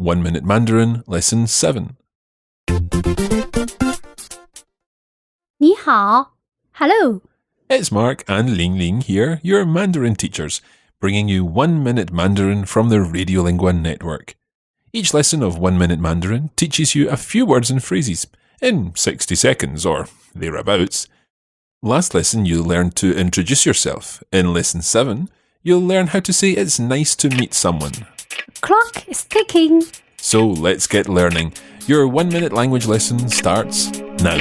1 Minute Mandarin Lesson 7. 你好 Hello. It's Mark and Ling Ling here, your Mandarin teachers, bringing you 1 Minute Mandarin from the Radiolingua network. Each lesson of 1 Minute Mandarin teaches you a few words and phrases in 60 seconds or thereabouts. Last lesson you learned to introduce yourself. In Lesson 7, you'll learn how to say it's nice to meet someone. Clock is ticking. So let's get learning. Your 1 minute language lesson starts now.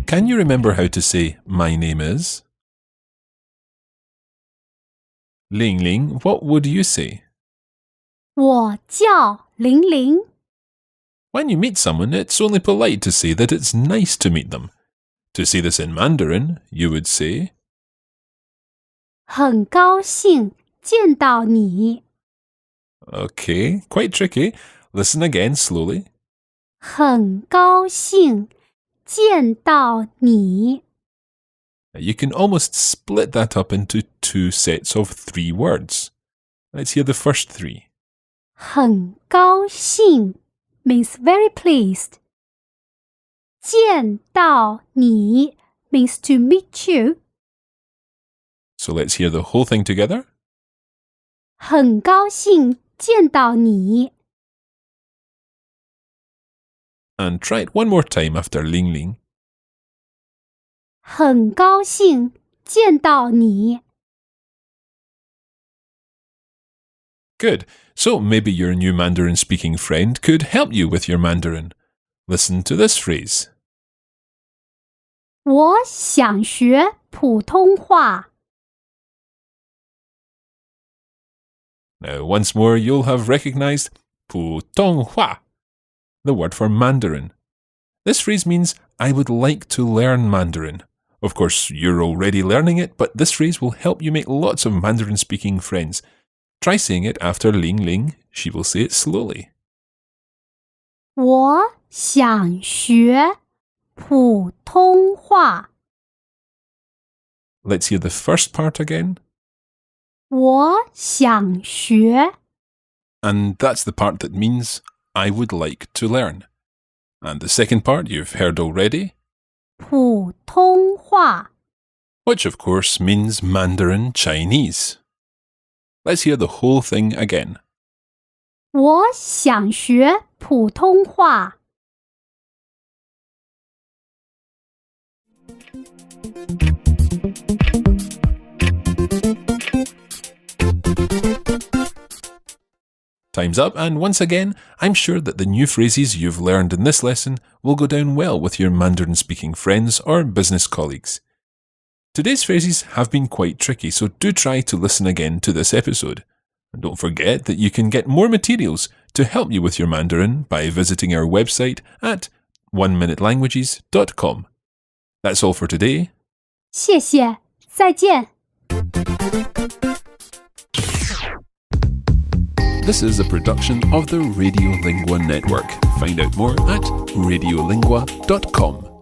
Can you remember how to say my name is? Ling Ling, what would you say? 我叫玲玲 When you meet someone, it's only polite to say that it's nice to meet them. To say this in Mandarin, you would say, 很高兴见到你 Okay, quite tricky. Listen again slowly. 很高兴见到你 You can almost split that up into 2 sets of 3 words. Let's hear the first 3. 很高兴 means very pleased. 见到你 means to meet you. So let's hear the whole thing together. 很高兴见到你 And try it one more time after Ling Ling. 很高兴见到你 Good. So maybe your new Mandarin speaking friend could help you with your Mandarin. Listen to this phrase. 我想学普通话 Now, once more, you'll have recognized 普通话, the word for Mandarin. This phrase means, I would like to learn Mandarin. Of course, you're already learning it, but this phrase will help you make lots of Mandarin-speaking friends. Try saying it after Ling Ling. She will say it slowly. 我想学普通话 Let's hear the first part again. 我想学 And that's the part that means, I would like to learn. And the second part you've heard already, 普通话 which of course means Mandarin Chinese. Let's hear the whole thing again. 我想学普通话 Time's up, and once again, I'm sure that the new phrases you've learned in this lesson will go down well with your Mandarin-speaking friends or business colleagues. Today's phrases have been quite tricky, so do try to listen again to this episode. And don't forget that you can get more materials to help you with your Mandarin by visiting our website at oneminute.languages.com. That's all for today. 谢谢再见 This is a production of the Radiolingua network. Find out more at radiolingua.com.